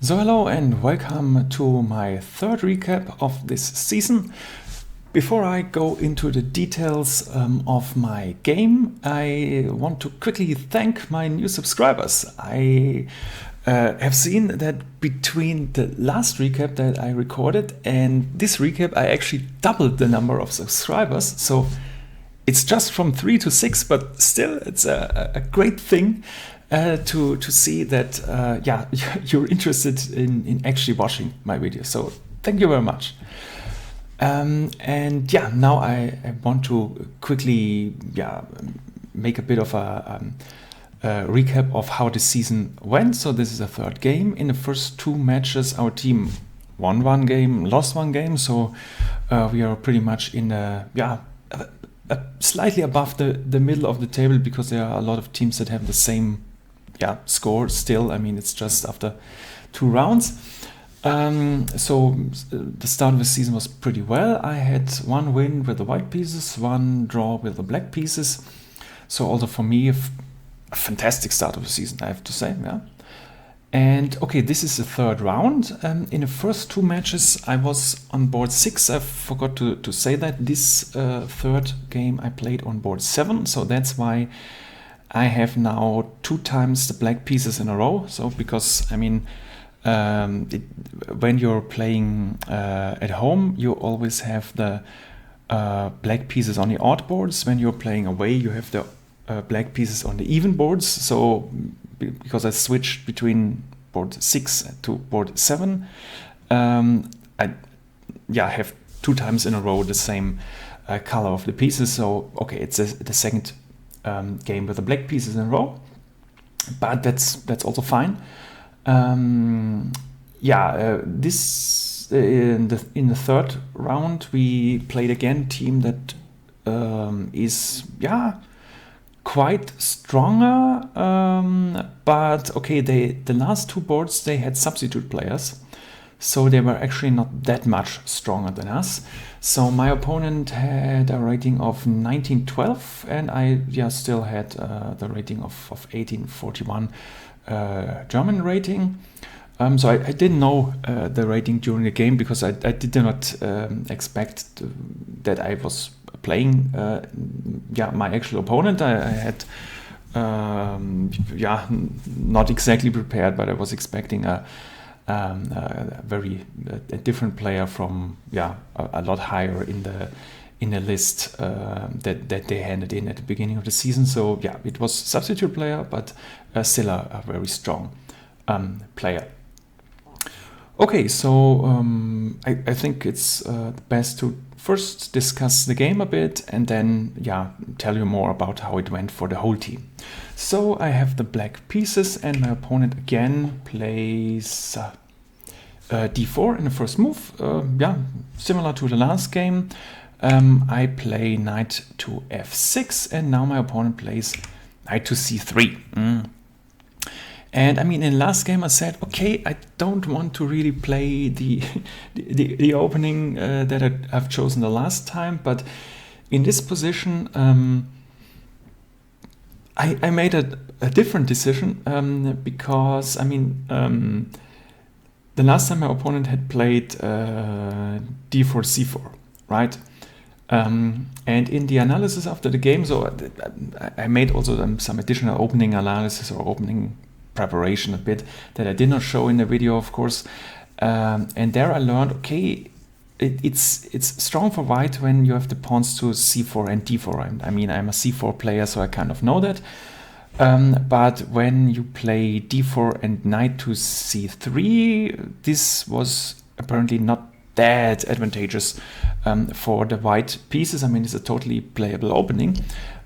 So hello and welcome to my third recap of this season. Before I go into the details of my game, I want to quickly thank my new subscribers. I have seen that between the last recap that I recorded and this recap, I actually doubled the number of subscribers. So it's just from 3 to 6, but still it's a great thing to see that you're interested in actually watching my videos. So thank you very much. Now I want to quickly make a bit of a recap of how the season went. So this is the third game. In the first two matches, our team won one game, lost one game. So we are pretty much in slightly above the middle of the table, because there are a lot of teams that have the same score still. I mean, it's just after 2 rounds. So the start of the season was pretty well. I had 1 win with the white pieces, 1 draw with the black pieces. So also for me, a fantastic start of the season, I have to say. Yeah. And okay, this is the third round. In the first 2 matches, I was on board 6. I forgot to say that. This third game I played on board 7. So that's why I have now 2 times the black pieces in a row. So because, I mean, when you're playing at home, you always have the black pieces on the odd boards. When you're playing away, you have the black pieces on the even boards. So because I switched between board 6 to board 7, I have 2 times in a row the same color of the pieces. So okay, it's the second game with the black pieces in a row, but that's also fine. This in the third round we played again team that is quite stronger, but okay, the last 2 boards they had substitute players, so they were actually not that much stronger than us. So my opponent had a rating of 1912, and I still had the rating of 1841 German rating. So I didn't know the rating during the game, because I did not expect that I was playing my actual opponent. I had not exactly prepared, but I was expecting a different player from a lot higher in the list that they handed in at the beginning of the season. So it was substitute player, but still a very strong player. Okay, so I think it's best to first discuss the game a bit, and then tell you more about how it went for the whole team. So I have the black pieces, and my opponent again plays d4 in the first move. Similar to the last game. I play knight to f6, and now my opponent plays knight to c3. And I mean, in the last game I said, okay, I don't want to really play the opening that I've chosen the last time, but in this position I made a different decision, because I mean, the last time my opponent had played d4 c4, right? And in the analysis after the game, so I made also some additional opening analysis or opening preparation a bit that I did not show in the video, of course. And there I learned, okay, it's strong for white when you have the pawns to c4 and d4. I mean, I'm a c4 player, so I kind of know that. But when you play d4 and knight to c3, this was apparently not that advantageous for the white pieces. I mean, it's a totally playable opening.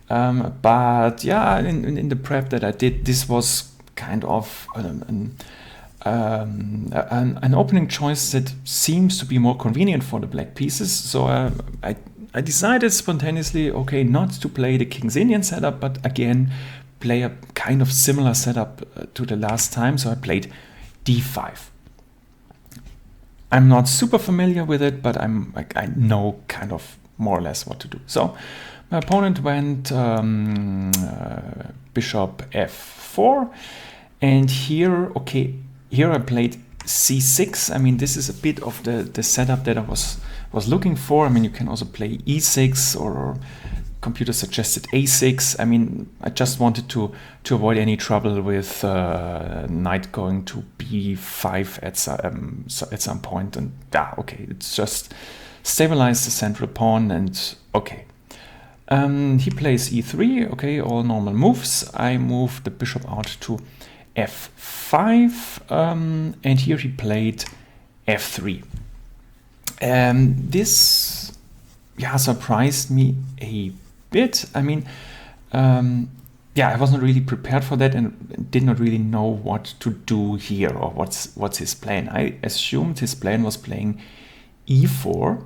But in the prep that I did, this was kind of an opening choice that seems to be more convenient for the black pieces. So I decided spontaneously, okay, not to play the King's Indian setup, but again play a kind of similar setup to the last time. So I played d5. I'm not super familiar with it, but I know kind of more or less what to do. So my opponent went bishop f4, and here I played c6. I mean, this is a bit of the setup that I was looking for. I mean, you can also play e6, or computer suggested a6. I mean, I just wanted to avoid any trouble with knight going to b5 at some point. And okay, it's just stabilize the central pawn, and okay. He plays e3. Okay, all normal moves. I move the bishop out to f5, and here he played f3. This surprised me a bit. I mean, I wasn't really prepared for that and did not really know what to do here, or what's his plan. I assumed his plan was playing e4,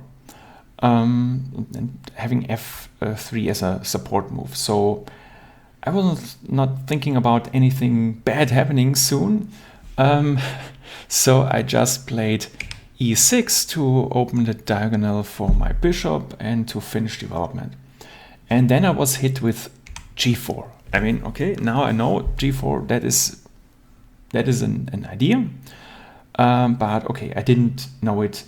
and having f3 as a support move. So I was not thinking about anything bad happening soon. So I just played e6 to open the diagonal for my bishop and to finish development. And then I was hit with g4. I mean, okay, now I know g4, that is an idea. But okay, I didn't know it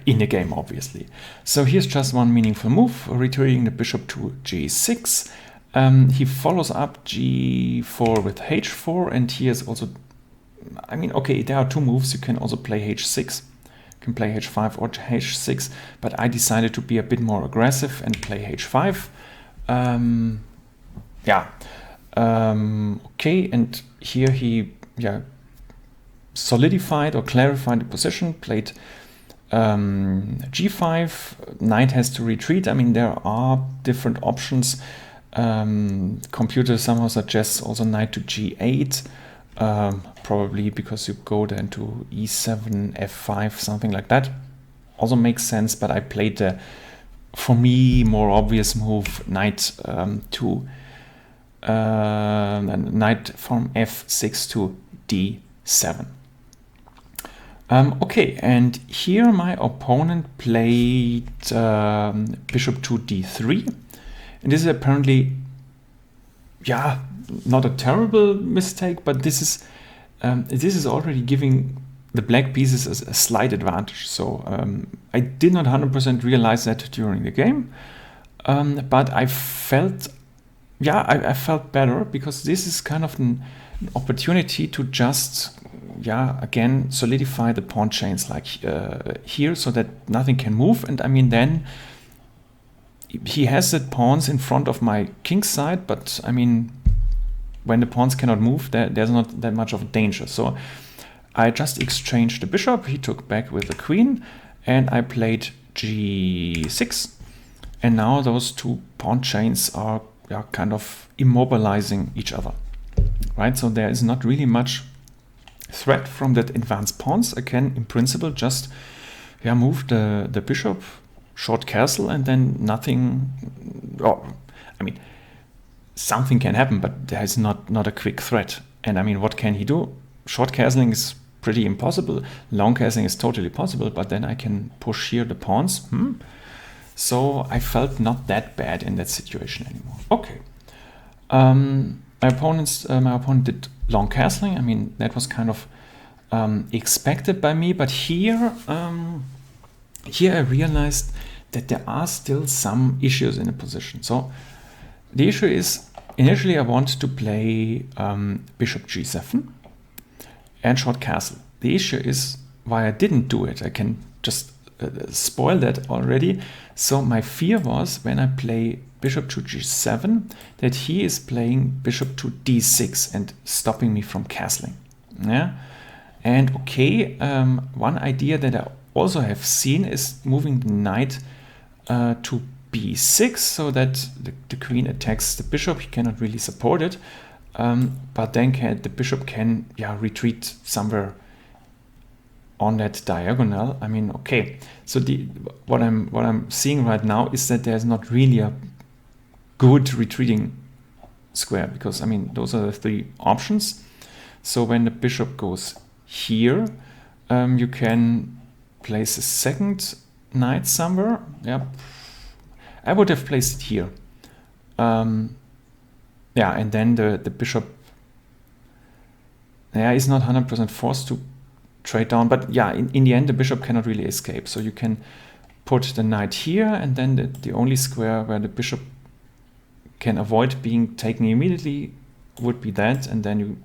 in the game, obviously. So here's just one meaningful move, retreating the bishop to g6. He follows up g4 with h4, and here's also, I mean, okay, there are two moves. You can also play h6. You can play h5 or h6, but I decided to be a bit more aggressive and play h5. Okay, and here he solidified or clarified the position, played g5, knight has to retreat. I mean, there are different options. Computer somehow suggests also knight to g8, probably because you go then to e7, f5, something like that. Also makes sense, but I played the, for me, more obvious move, knight knight from f6 to d7. Okay, and here my opponent played bishop to d3, and this is apparently, not a terrible mistake, but this is already giving the black pieces a slight advantage. So I did not 100% realize that during the game, but I felt, I felt better, because this is kind of an opportunity to just again solidify the pawn chains like here, so that nothing can move. And I mean, then he has the pawns in front of my king side, but I mean, when the pawns cannot move, there's not that much of a danger. So I just exchanged the bishop, he took back with the queen, and I played g6, and now those two pawn chains are kind of immobilizing each other, right? So there is not really much threat from that advanced pawns. I can, in principle, just move the bishop, short castle, and then nothing. I mean, something can happen, but there is not a quick threat. And I mean, what can he do? Short castling is pretty impossible. Long castling is totally possible, but then I can push here the pawns. So I felt not that bad in that situation anymore. Okay. My opponent did long castling. I mean, that was kind of expected by me, but here I realized that there are still some issues in the position. So the issue is, initially I want to play bishop g7 and short castle. The issue is why I didn't do it. I can just spoil that already. So my fear was, when I play bishop to g7, that he is playing bishop to d6 and stopping me from castling. And okay, one idea that I also have seen is moving the knight to b6, so that the queen attacks the bishop. He cannot really support it, but then the bishop can retreat somewhere on that diagonal. I mean, okay, so what I'm seeing right now is that there's not really a good retreating square, because I mean, those are the three options. So when the bishop goes here, you can place a second knight somewhere. I would have placed it here. And then the bishop yeah, is not 100% forced to trade down, but yeah, in the end the bishop cannot really escape. So you can put the knight here, and then the only square where the bishop can avoid being taken immediately would be that, and then you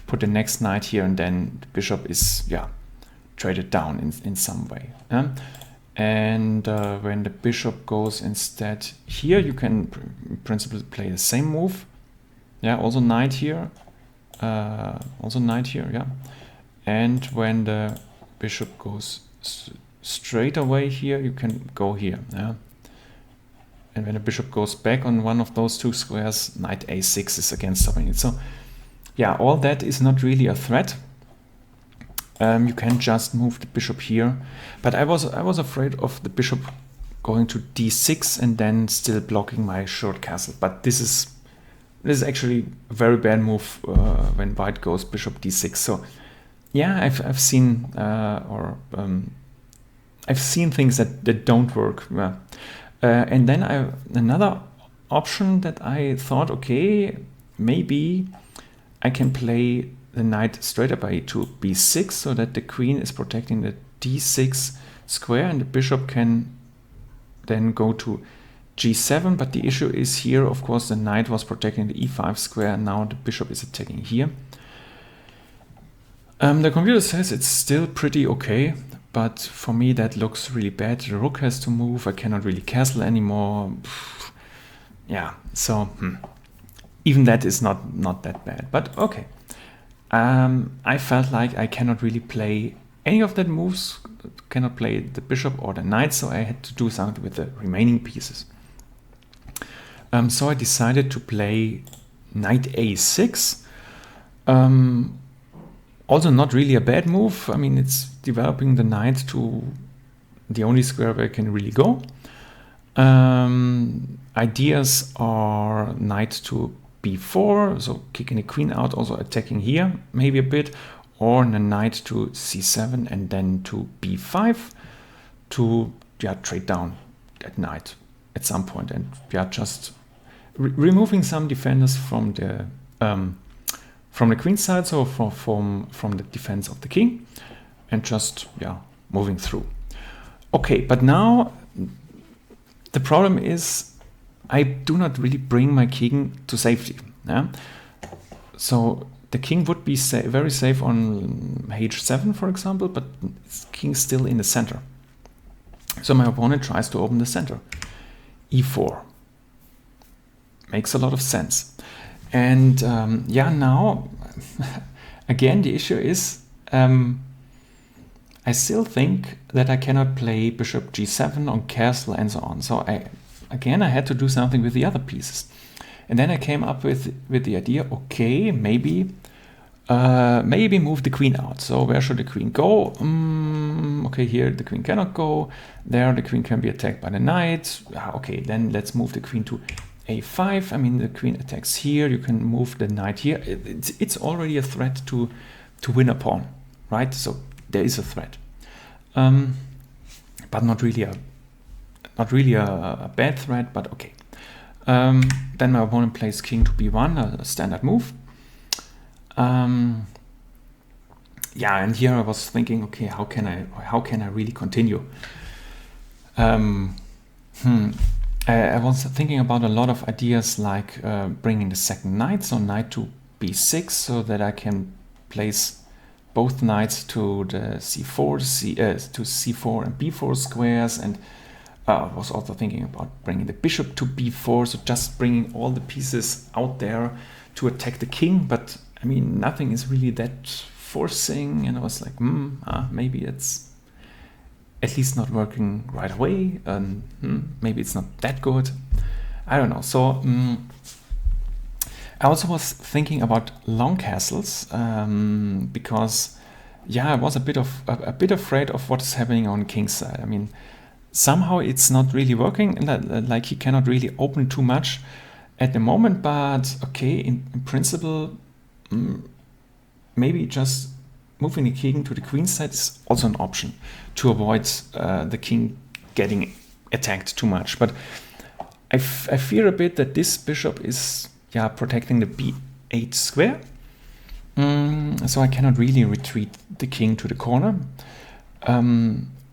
put the next knight here, and then the bishop is, yeah, traded down in some way. And when the bishop goes instead here, you can in principle play the same move. Yeah, also knight here, yeah. And when the bishop goes straight away here, you can go here. Yeah. And when the bishop goes back on one of those two squares, knight a6 is again stopping it. So yeah, all that is not really a threat. You can just move the bishop here, but I was afraid of the bishop going to d6 and then still blocking my short castle. But this is actually a very bad move when white goes bishop d6. So yeah, I've seen I've seen things that don't work. Yeah. And then another option that I thought, okay, maybe I can play the knight straight up by to b6, so that the queen is protecting the d6 square, and the bishop can then go to g7. But the issue is here, of course, the knight was protecting the e5 square, and now the bishop is attacking here. The computer says it's still pretty okay, but for me that looks really bad. The rook has to move, I cannot really castle anymore. Yeah, so even that is not that bad, but okay. I felt like I cannot really play any of that moves, cannot play the bishop or the knight, so I had to do something with the remaining pieces. So I decided to play knight a6. Also not really a bad move. I mean, it's developing the knight to the only square where I can really go. Ideas are knight to b4, so kicking the queen out, also attacking here maybe a bit, or the knight to c7 and then to b5 to trade down that knight at some point, and just removing some defenders from the queen side, so from the defense of the king, and just moving through. Okay, but now the problem is I do not really bring my king to safety. Yeah? So the king would be very safe on h7, for example, but the king's still in the center. So my opponent tries to open the center. e4. Makes a lot of sense. And now, again, the issue is I still think that I cannot play bishop g7 on castle and so on. So I had to do something with the other pieces. And then I came up with the idea, okay, maybe move the queen out. So where should the queen go? Okay, here the queen cannot go. There the queen can be attacked by the knight. Okay, then let's move the queen to a5. I mean, the queen attacks here. You can move the knight here. It's already a threat to win a pawn, right? So there is a threat, but not really a bad threat. But okay. Then my opponent plays king to b1, a standard move. And here I was thinking, okay, how can I really continue? I was thinking about a lot of ideas, like bringing the second knight, so knight to b6, so that I can place both knights to the c4, to c4 and b4 squares, and I was also thinking about bringing the bishop to b4, so just bringing all the pieces out there to attack the king. But I mean, nothing is really that forcing, and I was like, maybe it's at least not working right away, and maybe it's not that good. I don't know. So I also was thinking about long castles, because I was a bit afraid of what is happening on king's side. I mean, somehow it's not really working, and like he cannot really open too much at the moment. But okay, in principle, maybe just moving the king to the queen side is also an option to avoid the king getting attacked too much. But I fear a bit that this bishop is protecting the b8 square. So I cannot really retreat the king to the corner.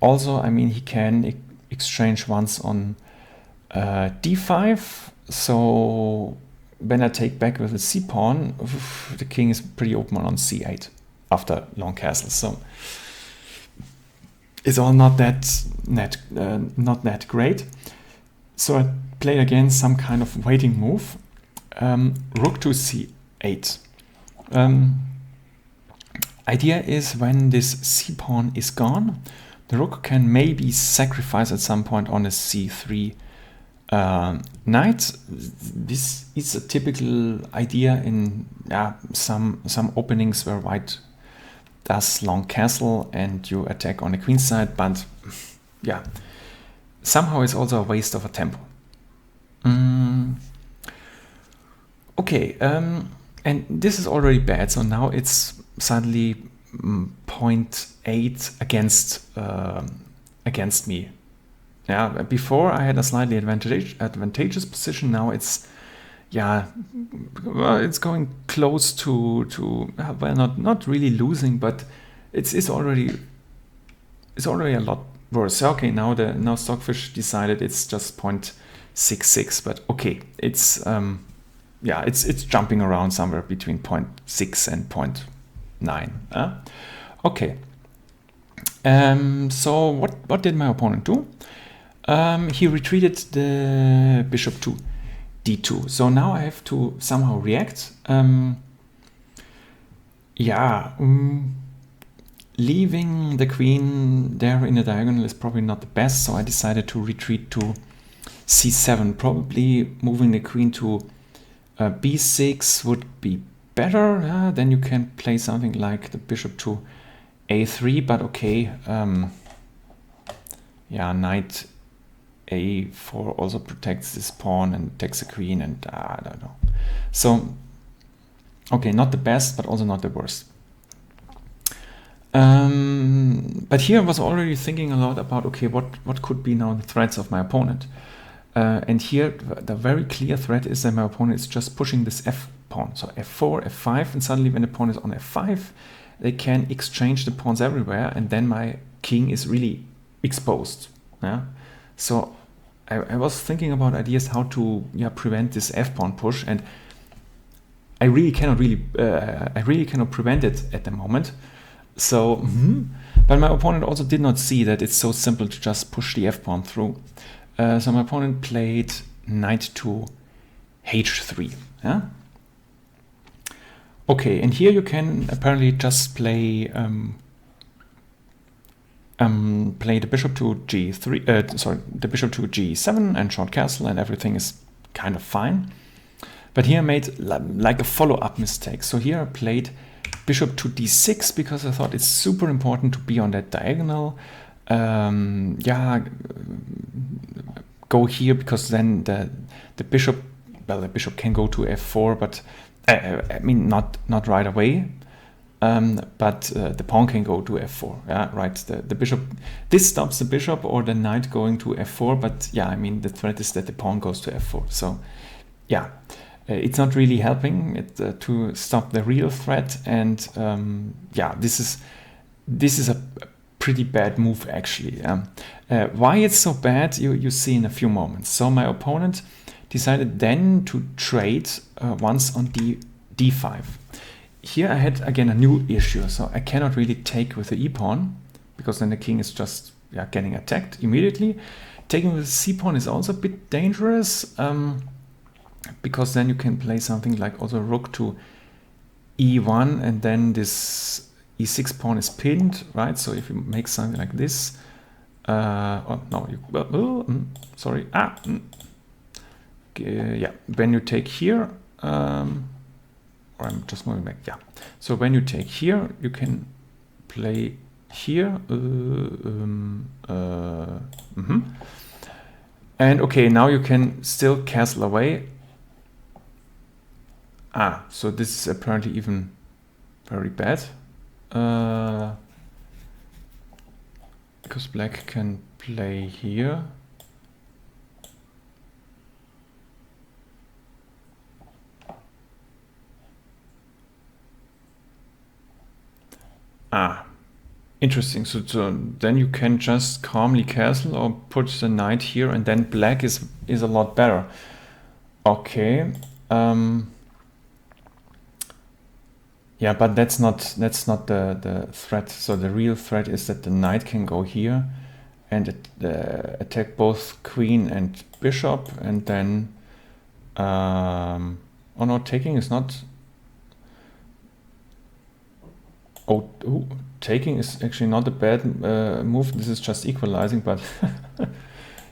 Also, I mean, he can exchange once on d5. So when I take back with the c-pawn, the king is pretty open on c8 after long castles. So it's all not that great. So I play again some kind of waiting move. Rook to c8. Idea is when this c-pawn is gone, the rook can maybe sacrifice at some point on a c3 knight. This is a typical idea in some openings where white does long castle and you attack on the queen side, but yeah, somehow it's also a waste of a tempo. Okay, and this is already bad, so now it's suddenly 0.8 against me. Yeah, before I had a slightly advantageous position. Now it's well, it's going close to well, not really losing, but it's already a lot worse. Okay, now Stockfish decided it's just 0.66, but okay, it's it's jumping around somewhere between 0.6 and 0.9. Okay. So what did my opponent do? He retreated the bishop to d2. So now I have to somehow react. Leaving the queen there in the diagonal is probably not the best, so I decided to retreat to c7. Probably moving the queen to b6 would be better. Then you can play something like the bishop to a3, but okay. Knight a4 also protects this pawn and takes the queen, and I don't know. So, okay, not the best, but also not the worst. But here I was already thinking a lot about, okay, what could be now the threats of my opponent? And here the very clear threat is that my opponent is just pushing this f pawn. So f4, f5, and suddenly when the pawn is on f5, they can exchange the pawns everywhere, and then my king is really exposed. Yeah. So I was thinking about ideas how to prevent this f-pawn push, and I really cannot prevent it at the moment. So, but my opponent also did not see that it's so simple to just push the f-pawn through. So my opponent played knight to h3. Yeah. Okay, and here you can apparently just play the bishop to g3, the bishop to g7 and short castle, and everything is kind of fine. But here I made like a follow-up mistake. So here I played bishop to d6 because I thought it's super important to be on that diagonal. Go here because then the bishop can go to f4, but I mean not right away. But the pawn can go to f4. Yeah, right. The bishop. This stops the bishop or the knight going to f4. But yeah, I mean the threat is that the pawn goes to f4. So yeah, it's not really helping it to stop the real threat. And this is a pretty bad move actually. Why it's so bad, you see in a few moments. So my opponent decided then to trade once on d5. Here I had again a new issue, so I cannot really take with the e-pawn because then the king is just getting attacked immediately. Taking with the c-pawn is also a bit dangerous because then you can play something like also rook to e1, and then this e6 pawn is pinned, right? So if you make something like this, when you take here. Or I'm just moving back. Yeah. So when you take here, you can play here. And okay, now you can still castle away. So this is apparently even very bad. Because black can play here. Interesting. So then you can just calmly castle or put the knight here, and then black is a lot better. Okay. Yeah, but that's not the threat. So the real threat is that the knight can go here and attack both queen and bishop, and then oh no, taking is not. Oh, taking is actually not a bad move. This is just equalizing, but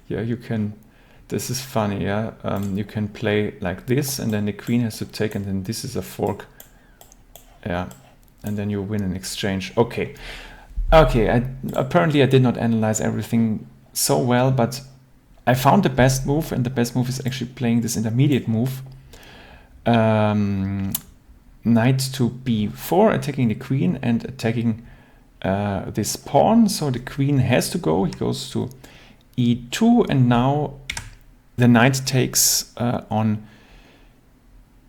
yeah, you can. This is funny. Yeah, you can play like this, and then the queen has to take, and then this is a fork. Yeah, and then you win in exchange. Okay, apparently I did not analyze everything so well, but I found the best move, and the best move is actually playing this intermediate move. Knight to b4, attacking the queen and attacking this pawn. So the queen has to go. He goes to e2, and now the knight takes on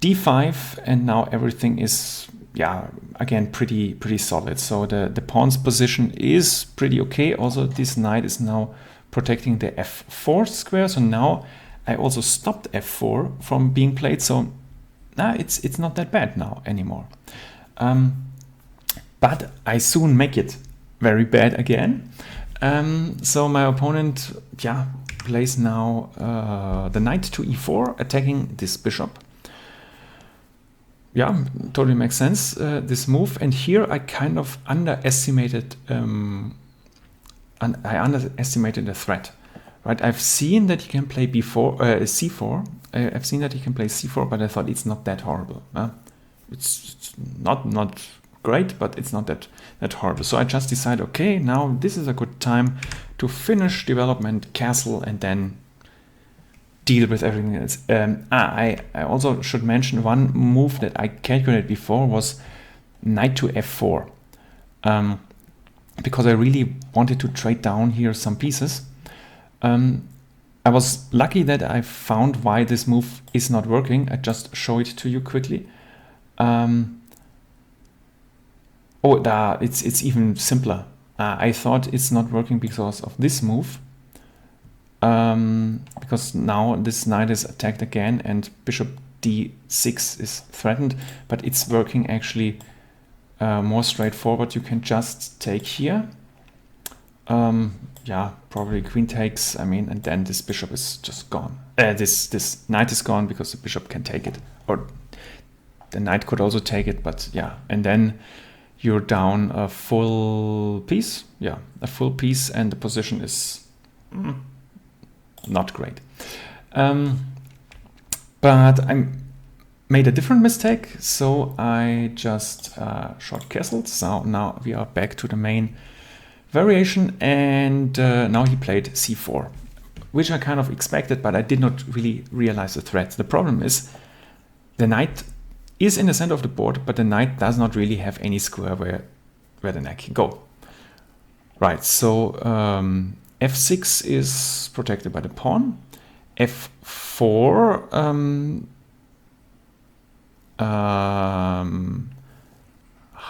d5, and now everything is, yeah, again pretty solid. So the pawn's position is pretty okay. Also, this knight is now protecting the f4 square. So now I also stopped f4 from being played. So now it's not that bad now anymore. But I soon make it very bad again. So my opponent, yeah, plays now the knight to e4, attacking this bishop. Yeah, totally makes sense, this move. And here I kind of underestimated the threat. Right, I've seen that he can play c4. I've seen that he can play c4, but I thought it's not that horrible. It's not great, but it's not that horrible. So I just decided, okay, now this is a good time to finish development, castle, and then deal with everything else. I also should mention one move that I calculated before was knight to f4, because I really wanted to trade down here some pieces. I was lucky that I found why this move is not working. I just show it to you quickly. It's even simpler. I thought it's not working because of this move. Because now this knight is attacked again and bishop d6 is threatened, but it's working actually more straightforward. You can just take here. Yeah, probably queen takes, and then this bishop is just gone. This knight is gone because the bishop can take it, or the knight could also take it, but yeah, and then you're down a full piece. Yeah, a full piece, and the position is not great. But I made a different mistake, so I just short castled. So now we are back to the main variation, and now he played c4, which I kind of expected, but I did not really realize the threat. The problem is the knight is in the center of the board, but the knight does not really have any square where the knight can go. Right, so f6 is protected by the pawn. f4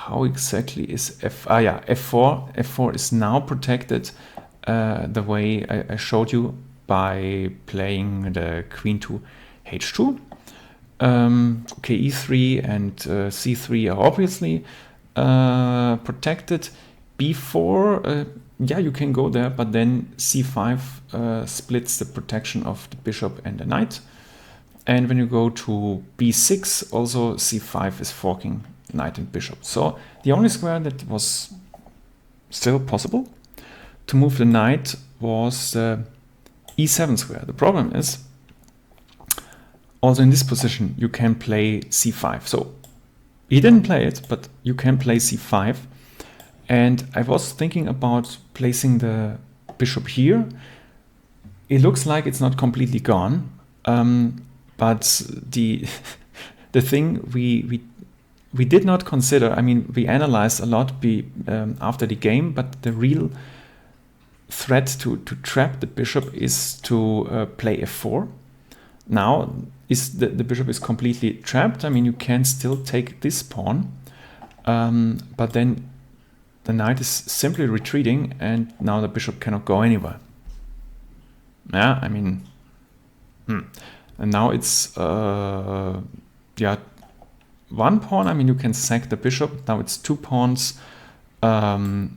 how exactly is f4 is now protected the way I showed you by playing the queen to h2. Okay, e3 and c3 are obviously protected. b4, yeah, you can go there, but then c5 splits the protection of the bishop and the knight. And when you go to b6, also c5 is forking knight and bishop. So the only square that was still possible to move the knight was the e7 square. The problem is also in this position you can play c5. So he didn't play it, but you can play c5. And I was thinking about placing the bishop here. It looks like it's not completely gone, but the thing we did not consider. I mean, we analyzed a lot after the game, but the real threat to trap the bishop is to play f4. Now the bishop is completely trapped. I mean, you can still take this pawn, but then the knight is simply retreating, and now the bishop cannot go anywhere. Yeah, I mean, and now it's yeah, 1 pawn. I mean, you can sack the bishop. Now it's 2 pawns for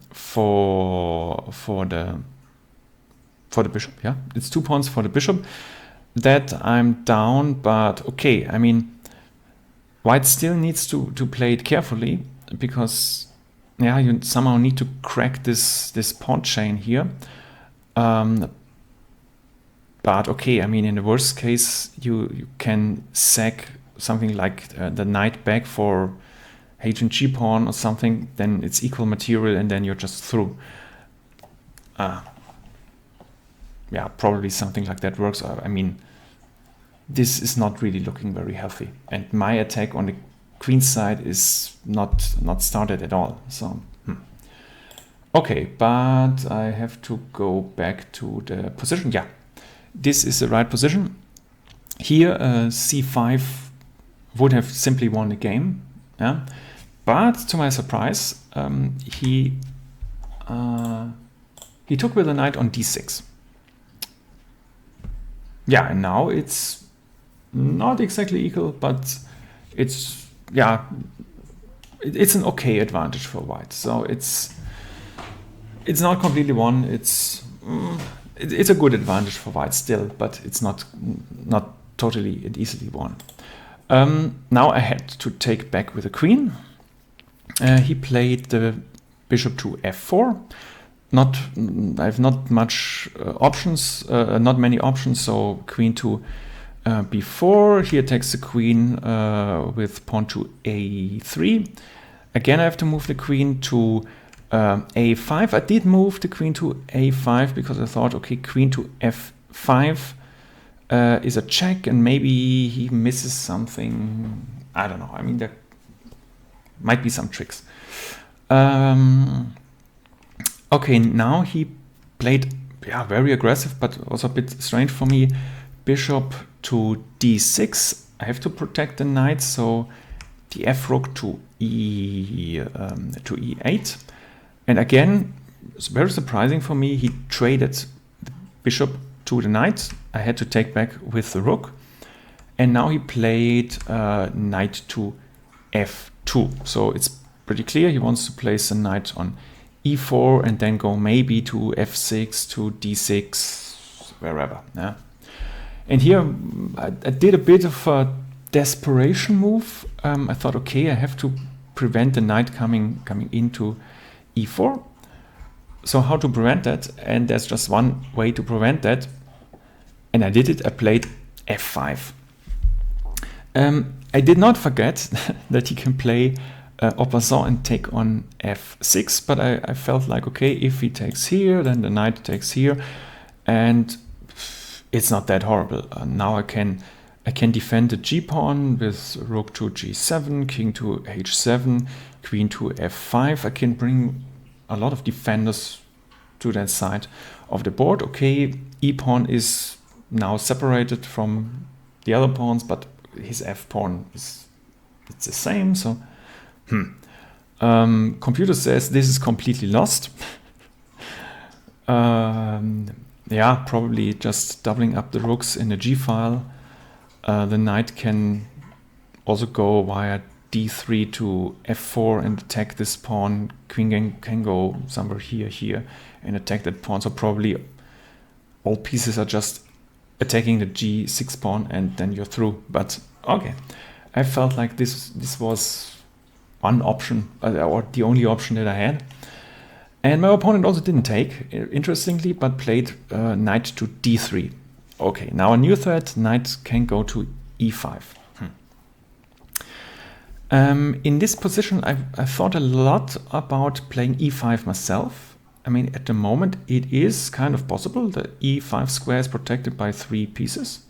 the bishop. Yeah, it's 2 pawns for the bishop that I'm down. But okay, I mean, white still needs to play it carefully, because yeah, you somehow need to crack this pawn chain here. But okay, I mean, in the worst case, you can sack something like the knight back for h and g pawn or something. Then it's equal material, and then you're just through. Yeah, probably something like that works. I mean, this is not really looking very healthy, and my attack on the queen side is not started at all. So okay, but I have to go back to the position. Yeah, this is the right position. Here, c5 would have simply won the game. Yeah, but to my surprise, he took with the knight on d6. Yeah, and now it's not exactly equal, but it's, yeah, it's an okay advantage for white. So it's not completely won. It's a good advantage for white still, but it's not totally and easily won. Now I had to take back with the queen. He played the bishop to f4. I have not much options, not many options. So queen to b4. He attacks the queen with pawn to a3. Again, I have to move the queen to a5. I did move the queen to a5 because I thought, okay, queen to f5 is a check, and maybe he misses something. I don't know. I mean, there might be some tricks. Okay, now he played, yeah, very aggressive, but also a bit strange for me. Bishop to d6. I have to protect the knight, so the f rook to e8. And again, it's very surprising for me. He traded the bishop to the knight. I had to take back with the rook, and now he played knight to f2. So it's pretty clear he wants to place the knight on e4 and then go maybe to f6, to d6, wherever. Yeah. And here I did a bit of a desperation move. I thought, okay, I have to prevent the knight coming into e4. So how to prevent that? And there's just one way to prevent that, and I did it. I played f5. I did not forget that he can play en passant and take on f6, but I felt like, okay, if he takes here, then the knight takes here, and it's not that horrible. Now I can defend the g pawn with rook to g7, king to h7, queen to f5. I can bring a lot of defenders to that side of the board. Okay, e pawn is now separated from the other pawns, but his f pawn it's the same. So computer says this is completely lost. Yeah, probably just doubling up the rooks in the g file. The knight can also go via d3 to f4 and attack this pawn. Queen can go somewhere here and attack that pawn. So probably all pieces are just attacking the g6 pawn, and then you're through. But okay, I felt like this was one option, or the only option that I had. And my opponent also didn't take, interestingly, but played knight to d3. Okay, now a new threat, knight can go to e5. In this position, I thought a lot about playing e5 myself. I mean, at the moment, it is kind of possible. The e5 square is protected by 3 pieces.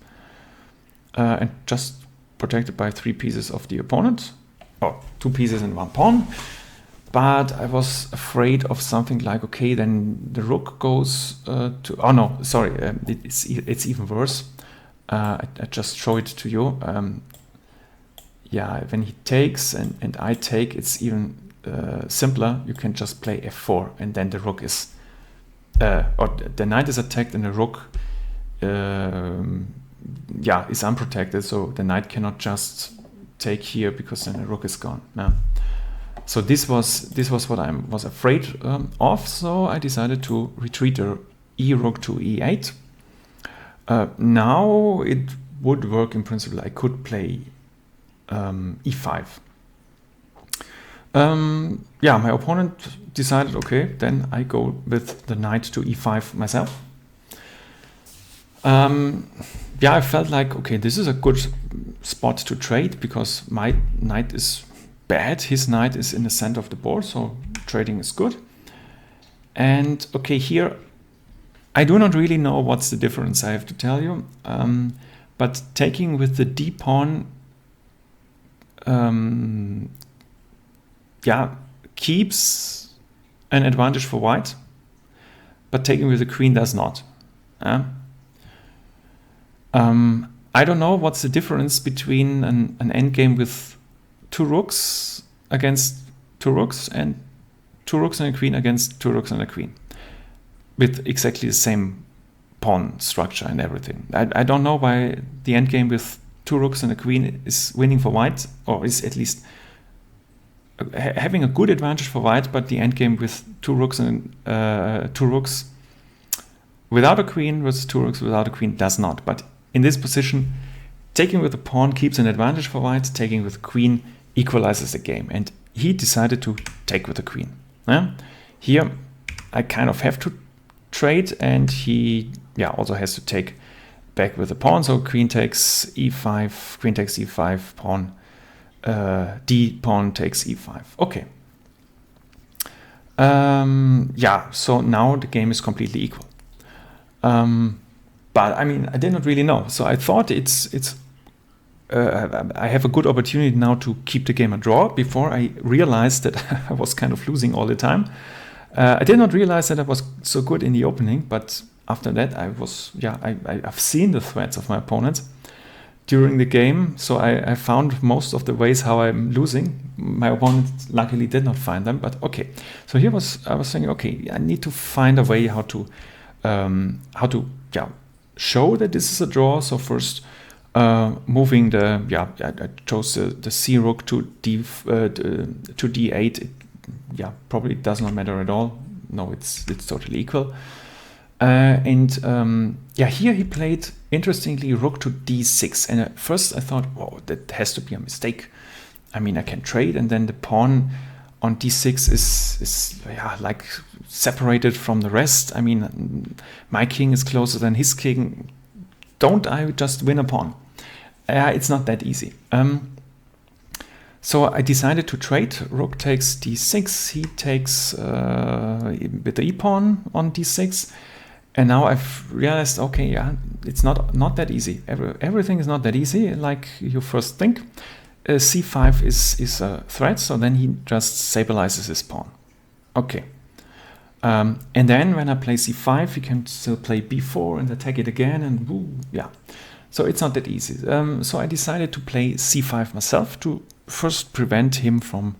And just protected by 3 pieces of the opponent. Oh, 2 pieces and 1 pawn. But I was afraid of something like, okay, then the rook goes to... Oh, no, sorry, it's even worse. I just show it to you. Yeah, when he takes and I take, it's even simpler. You can just play f4, and then the rook is, or the knight is attacked, and the rook, is unprotected. So the knight cannot just take here because then the rook is gone. Yeah. So this was what I was afraid of. So I decided to retreat the e-rook to e8. Now it would work in principle. I could play e5. My opponent decided, okay, then I go with the knight to e5 myself. I felt like, okay, this is a good spot to trade because my knight is bad. His knight is in the center of the board, so trading is good. And okay, here I do not really know what's the difference, I have to tell you. But taking with the d pawn keeps an advantage for white, but taking with the queen does not. I don't know what's the difference between an endgame with two rooks against two rooks and two rooks and a queen against two rooks and a queen with exactly the same pawn structure and everything. I don't know why the endgame with two rooks and a queen is winning for white, or is at least having a good advantage for white, but the endgame with two rooks and two rooks without a queen versus two rooks without a queen does not. But in this position, taking with the pawn keeps an advantage for white, taking with queen equalizes the game. And he decided to take with the queen. Here, I kind of have to trade, and he also has to take back with the pawn. So queen takes e5, queen takes e5, pawn, d pawn takes e5. Okay. So now the game is completely equal. But I mean, I did not really know. So I thought I have a good opportunity now to keep the game a draw. Before I realized that I was kind of losing all the time. I did not realize that I was so good in the opening, but after that I've seen the threats of my opponents during the game. So I found most of the ways how I'm losing. My opponent luckily did not find them, but okay. So I was saying, okay, I need to find a way how to show that this is a draw. So first, moving I chose the c rook to d8. It, probably does not matter at all. No, it's totally equal. Here he played, interestingly, rook to d6. And at first I thought, whoa, that has to be a mistake. I mean, I can trade, and then the pawn on d6 is like separated from the rest. I mean, my king is closer than his king. Don't I just win a pawn? It's not that easy. So I decided to trade. Rook takes d6. He takes with the e-pawn on d6. And now I've realized, okay, it's not that easy. Everything is not that easy like you first think. c5 is a threat, so then he just stabilizes his pawn. Okay. And then when I play c5, he can still play b4 and attack it again, and so it's not that easy. So I decided to play c5 myself to first prevent him from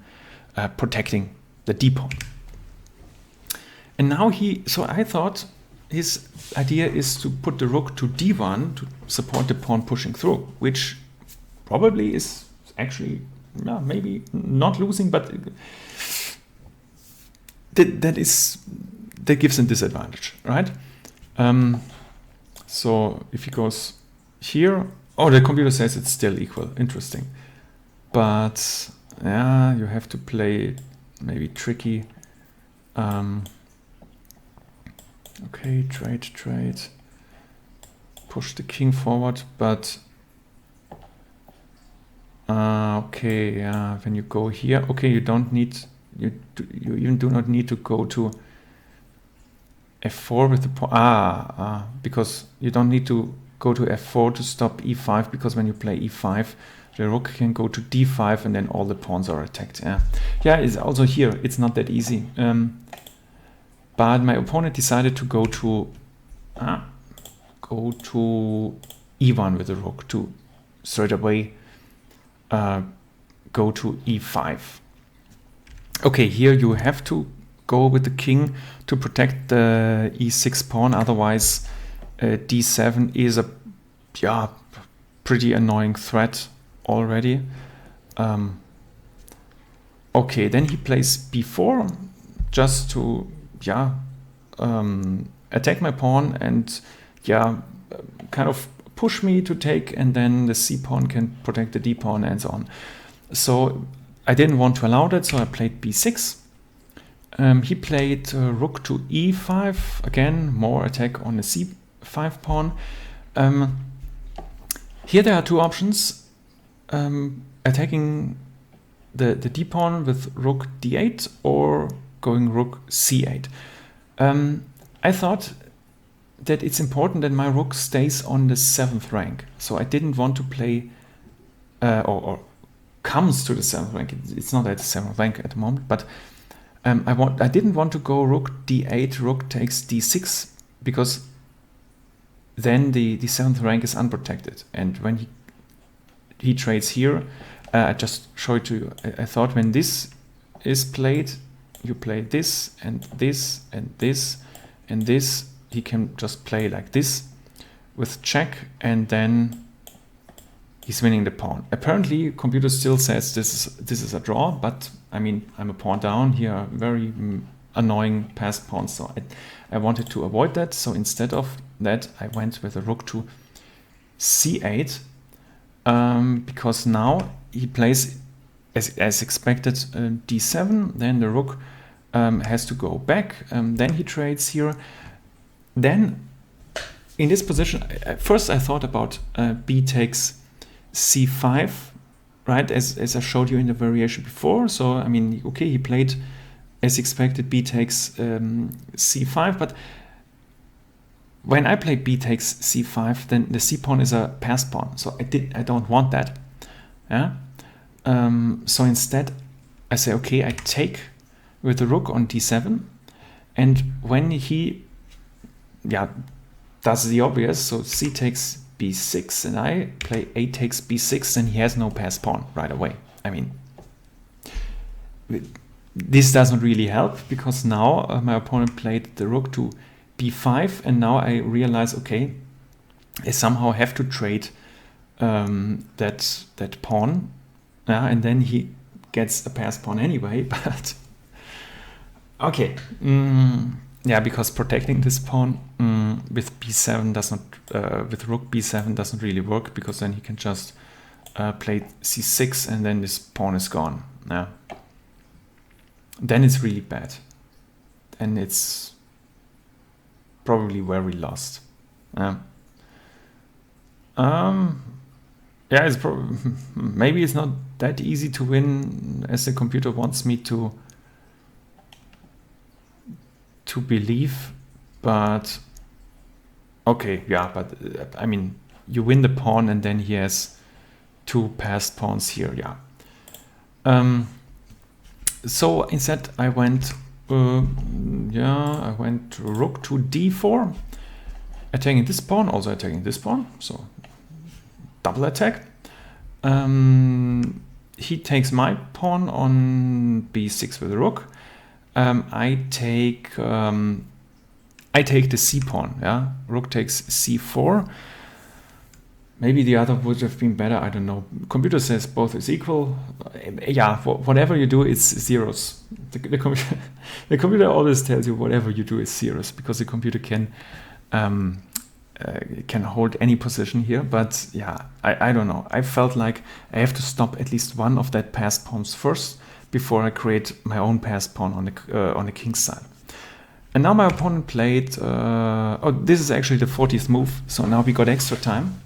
protecting the d pawn. And now so I thought his idea is to put the rook to d1 to support the pawn pushing through, which probably is actually maybe not losing, but that gives him disadvantage, right? So if he goes here, the computer says it's still equal. Interesting, but you have to play maybe tricky. Okay, trade, push the king forward, but when you go here, okay, you don't need, you even do not need to go to f4 with the pawn, because you don't need to go to f4 to stop e5, because when you play e5, the rook can go to d5 and then all the pawns are attacked. It's also here, it's not that easy. But my opponent decided to go to e1 with the rook to straight away go to e5. Okay, here you have to go with the king to protect the e6 pawn, otherwise d7 is a pretty annoying threat already. Okay, then he plays b4 just to attack my pawn and kind of push me to take, and then the c pawn can protect the d pawn and so on. So I didn't want to allow that, so I played b6. He played rook to e5, again more attack on the c5 pawn. Here there are two options, attacking the d pawn with rook d8 or going rook c8. I thought that it's important that my rook stays on the 7th rank, so I didn't want to play or comes to the 7th rank. It's not at the 7th rank at the moment, but I didn't want to go rook d8, rook takes d6, because then the 7th rank is unprotected. And when he trades here, I just show it to you. I thought when this is played, you play this and this and this and this. He can just play like this with check, and then he's winning the pawn. Apparently, computer still says this is a draw, but I mean, I'm a pawn down here, very annoying passed pawns, so I wanted to avoid that. So instead of that, I went with a rook to c8, because now he plays as expected d7. Then the rook has to go back. Then he trades here. Then in this position, first I thought about b takes c5, right, as I showed you in the variation before. So I mean, okay, he played as expected b takes c5, but when I play b takes c5, then the c pawn is a passed pawn, so I don't want that. Yeah. So instead I say, okay, I take with the rook on d7, and when he does the obvious, so c takes b6 and I play a takes b6, then he has no passed pawn right away. I mean, this doesn't really help, because now my opponent played the rook to b5, and now I realize, okay, I somehow have to trade that pawn, and then he gets a passed pawn anyway. But okay, because protecting this pawn with b7 does not, with rook b7 doesn't really work, because then he can just play c6 and then this pawn is gone. Yeah, then it's really bad, and it's probably very lost. It's maybe it's not that easy to win as the computer wants me to believe, but okay, but I mean, you win the pawn and then he has two passed pawns here. So instead I went I went to rook to d4, attacking this pawn, also attacking this pawn, so double attack. He takes my pawn on b6 with the rook. I take the c pawn. Rook takes c4. Maybe the other would have been better. I don't know. Computer says both is equal. Whatever you do, it's zeros. The computer always tells you whatever you do is zeros, because the computer can hold any position here. But I don't know. I felt like I have to stop at least one of that passed pawns first before I create my own passed pawn on the king's side. And now my opponent played. This is actually the 40th move. So now we got extra time.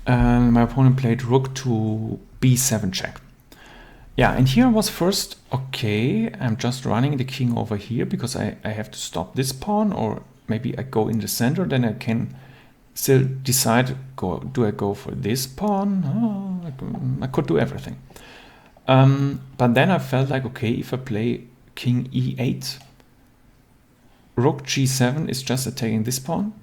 My opponent played rook to b7 check. And here was first, okay, I'm just running the king over here because I have to stop this pawn, or maybe I go in the center, then I can still decide, do I go for this pawn? I could do everything. But then I felt like, okay, if I play king e8, rook g7 is just attacking this pawn,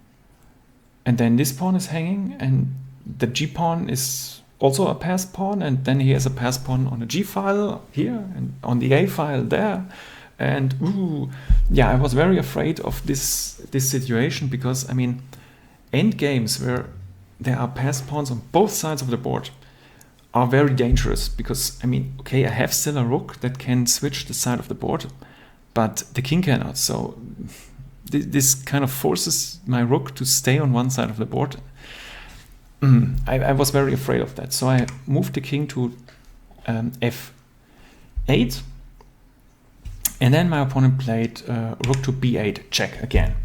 and then this pawn is hanging, and the g pawn is also a passed pawn, and then he has a passed pawn on a G file here and on the A file there. And yeah, I was very afraid of this situation, because I mean, end games where there are passed pawns on both sides of the board are very dangerous, because I mean, okay, I have still a rook that can switch the side of the board, but the king cannot. So this kind of forces my rook to stay on one side of the board. I was very afraid of that. So I moved the king to f8. And then my opponent played rook to b8, check again,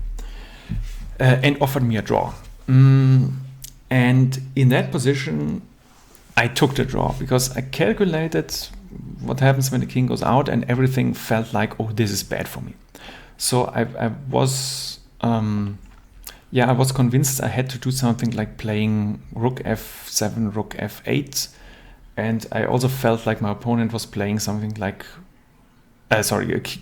and offered me a draw. And in that position, I took the draw, because I calculated what happens when the king goes out, and everything felt like, oh, this is bad for me. So I was convinced I had to do something like playing rook f7, rook f8, and I also felt like my opponent was playing something like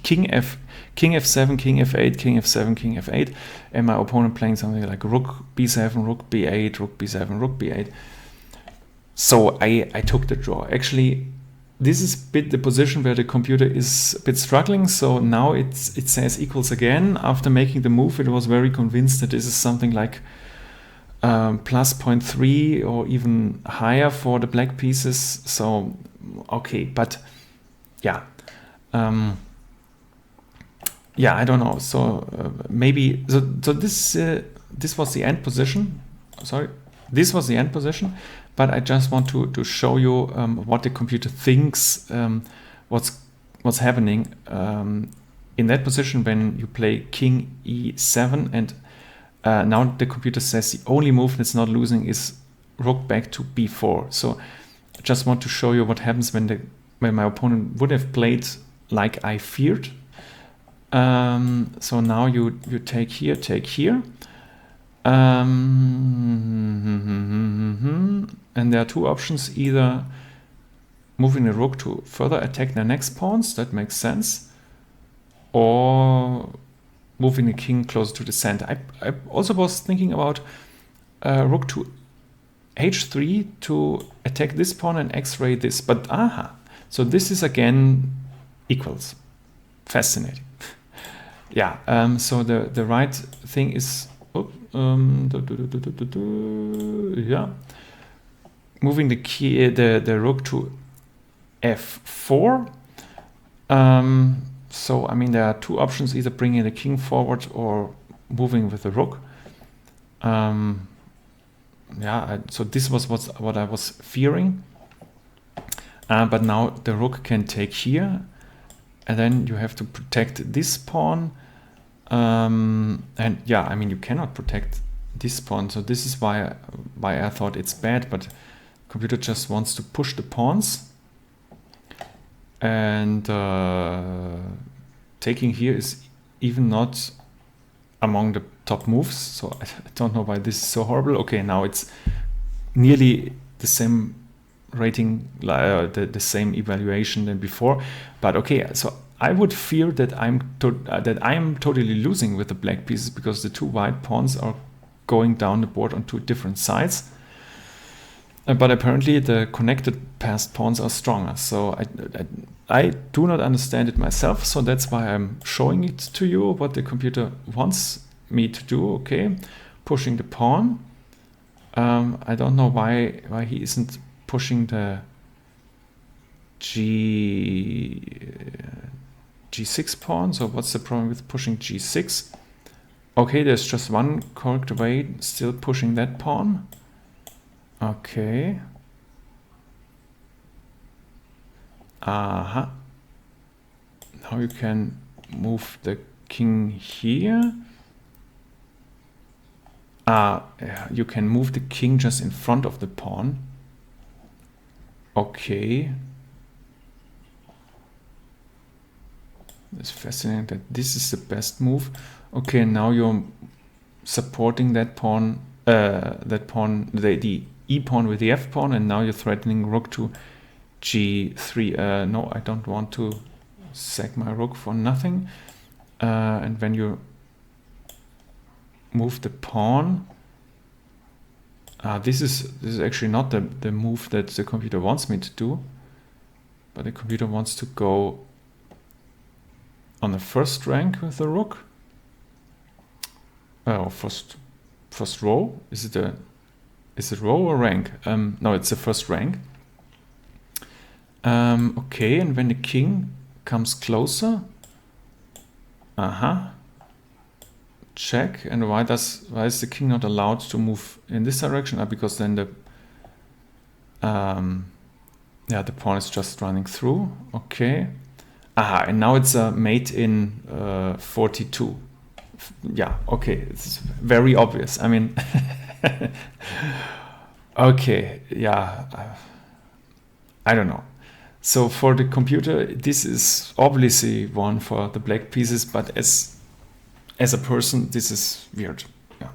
king f7, king f8, king f7, king f8, and my opponent playing something like rook b7, rook b8, rook b7, rook b8. So I took the draw. Actually, this is a bit the position where the computer is a bit struggling. So now it says equals again. After making the move, it was very convinced that this is something like plus 0.3 or even higher for the black pieces. So, okay, but yeah. Yeah, I don't know. So maybe so this was the end position. Sorry, this was the end position. But I just want to show you what the computer thinks what's happening in that position when you play king e7, and now the computer says the only move that's not losing is rook back to b4. So I just want to show you what happens when my opponent would have played like I feared. So now you take here, and there are two options: either moving the rook to further attack the next pawns, that makes sense, or moving the king closer to the center. I also was thinking about rook to h3 to attack this pawn and x-ray this, but so this is again equals. Fascinating. Yeah, so the right thing is yeah, moving the rook to f4. So I mean, there are two options: either bringing the king forward or moving with the rook. Yeah, so this was what I was fearing. But now the rook can take here, and then you have to protect this pawn. And yeah, I mean, you cannot protect this pawn, so this is why I thought it's bad, but computer just wants to push the pawns, and taking here is even not among the top moves, so I don't know why this is so horrible. Okay, now it's nearly the same rating, the same evaluation than before, but okay, so I would fear that I'm totally losing with the black pieces, because the two white pawns are going down the board on two different sides. But apparently the connected passed pawns are stronger. So I do not understand it myself. So that's why I'm showing it to you, what the computer wants me to do. Okay, pushing the pawn. I don't know why he isn't pushing the G6 pawn. So what's the problem with pushing G6? Okay, there's just one correct way, still pushing that pawn. Okay. Now you can move the king here. You can move the king just in front of the pawn. Okay. It's fascinating that this is the best move. Okay, now you're supporting that pawn, the e pawn with the f pawn, and now you're threatening rook to g3. No, I don't want to sack my rook for nothing. And when you move the pawn, This is actually not the move that the computer wants me to do, but the computer wants to go on the first rank with the rook. Oh, first row. Is it row or rank? No, it's the first rank. Okay, and when the king comes closer, check. And why is the king not allowed to move in this direction? Because then the pawn is just running through. Okay. And now it's a mate in 42. Yeah, okay, it's very obvious. I mean, okay, yeah, I don't know. So for the computer, this is obviously one for the black pieces, but as a person, this is weird. Yeah,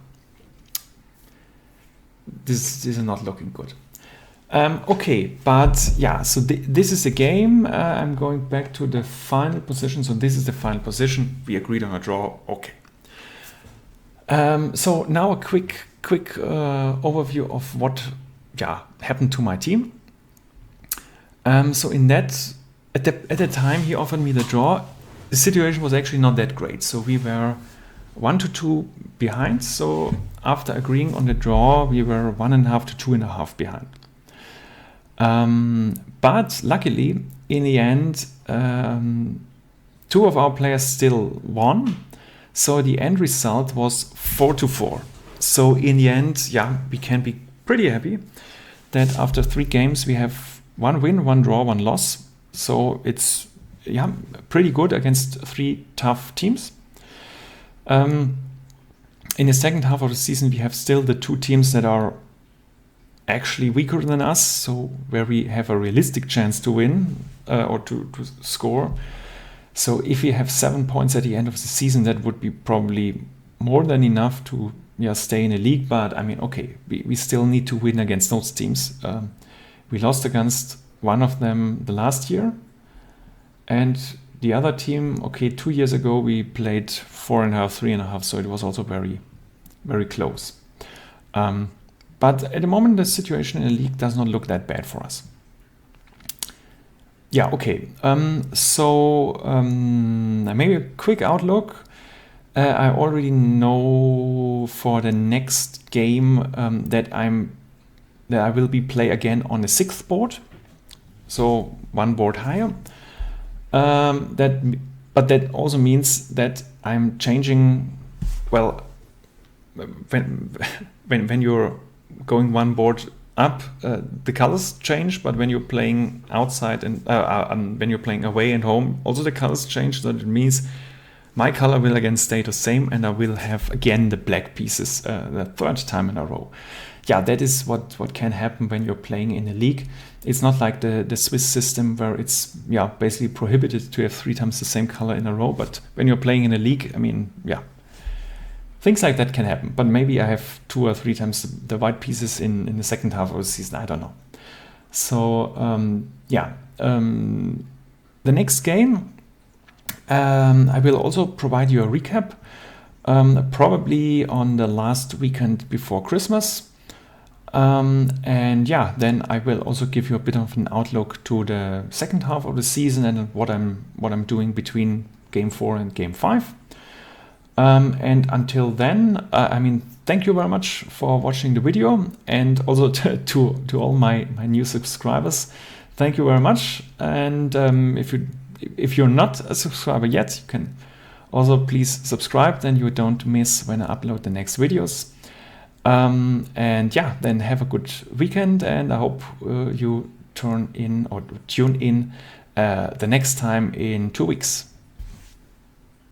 this is not looking good. Okay, but yeah, so this is the game. I'm going back to the final position. So this is the final position. We agreed on a draw. Okay. So now a quick overview of what happened to my team. So in that, at the time he offered me the draw, the situation was actually not that great. So we were 1-2 behind. So after agreeing on the draw, we were 1.5 to 2.5 behind. But luckily, in the end, 2 of our players still won. So the end result was 4-4. So in the end, we can be pretty happy that after 3 games we have 1 win, 1 draw, 1 loss. So it's pretty good against 3 tough teams. In the second half of the season, we have still the 2 teams that are actually weaker than us, so where we have a realistic chance to win or to score. So if we have 7 points at the end of the season, that would be probably more than enough to stay in the league. But I mean, okay, we still need to win against those teams. We lost against one of them the last year, and the other team, okay, 2 years ago we played 4.5, 3.5, so it was also very, very close. But at the moment, the situation in the league does not look that bad for us. Yeah, okay. Maybe a quick outlook. I already know for the next game that I will be play again on the 6th board, so 1 board higher. But that also means that I'm changing. Well, when you're going 1 board up, the colors change, but when you're playing outside and when you're playing away and home, also the colors change. So that means my color will again stay the same, and I will have again the black pieces the 3rd time in a row. Yeah, that is what can happen when you're playing in a league. It's not like the Swiss system where it's basically prohibited to have 3 times the same color in a row. But when you're playing in a league, I mean, things like that can happen. But maybe I have 2 or 3 times the white pieces in the second half of the season. I don't know. So the next game, I will also provide you a recap, probably on the last weekend before Christmas. Then I will also give you a bit of an outlook to the second half of the season and what I'm doing between game 4 and game 5. And until then, thank you very much for watching the video, and also to all my new subscribers. Thank you very much. And if you're not a subscriber yet, you can also please subscribe, then you don't miss when I upload the next videos. Then have a good weekend, and I hope you tune in the next time in 2 weeks.